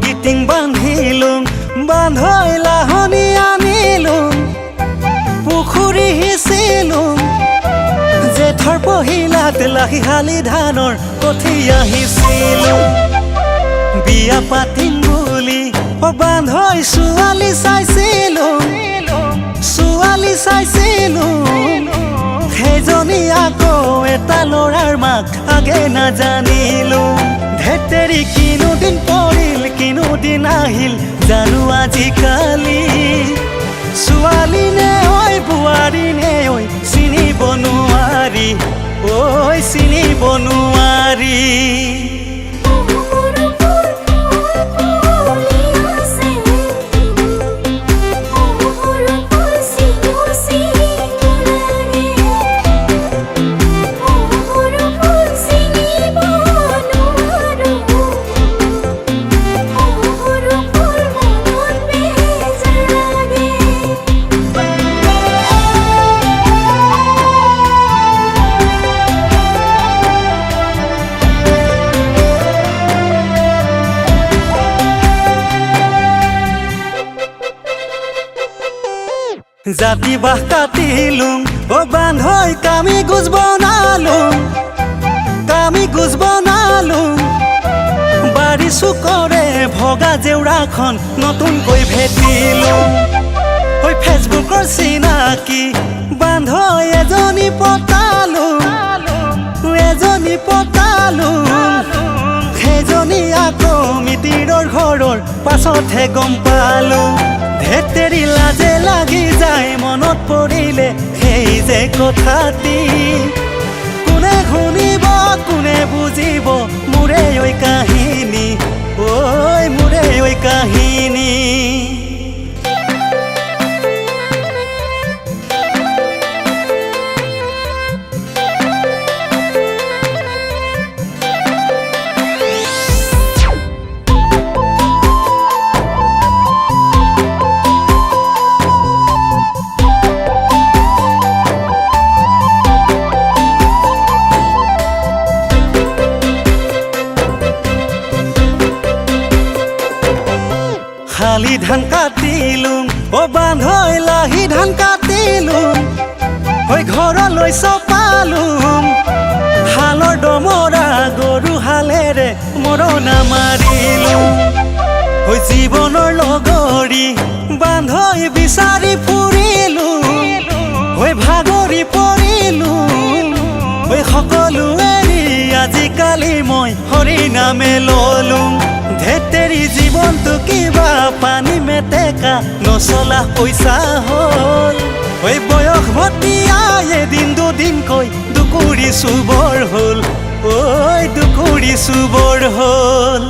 গীতিং বান্ধিলোং বান্ধৈ লাহনি আনিলোং পুখুৰী সিঁচিলোং জেঠৰ পহিলাত লাহিহালি ধানৰ কঠীয়া সিঁচিলোং বিয়া পাতিম বুলি বান্ধৈ ছোৱালী চাইছিলোং সেইজনী আকৌ এটা ল'ৰাৰ মাক আগে নাজানিলোং ধেতেৰি কিনো দিন পৰিল কিনো দিন আহিল জানো আজিকালি ছোৱালী নে ঐ বোৱাৰী নে ঐ চিনিব নোৱাৰি ঐ চিনিব নোৱাৰি জাতি বাহ কাটিলোং বান্ধৈ কামি গুজ বনালোং বাৰী চুকৰে ভগা জেউৰাখন নতুনকৈ ভেটিলোং ফেচবুকৰ চিনাকি বান্ধৈ এজনী পতালোং সেইজনী আকৌ মিতিৰৰ ঘৰৰ পাছতহে গম পালোং ধেতেৰি লাজে লাগি যায় মনত পৰিলে সেই যে কথাটি কোনে শুনিব কোনে বুজিব মোৰে ঐ কাহিনী ঐ মোৰে ঐ কাহিনী শালি ধান কাটিলোং বান্ধৈ লাহি ধান কাটিলোং ঘৰলৈ চপালোং হালৰ ডমৰা গৰু হালেৰে মৰণা মাৰিলোং জীৱনৰ লগৰী বান্ধৈ বিচাৰি ফুৰিলোং ভাগৰি পৰিলোং সকলো এৰি আজিকালি মই হৰি নামে ললোং ধেতেৰি জীৱনটো কিবা পানী মেটেকা নচলা পইচা হ'ল বয়স ভটিয়া এদিন দুদিনকৈ দুকুৰি চুবৰ হ'ল দুকুৰি চুবৰ হ'ল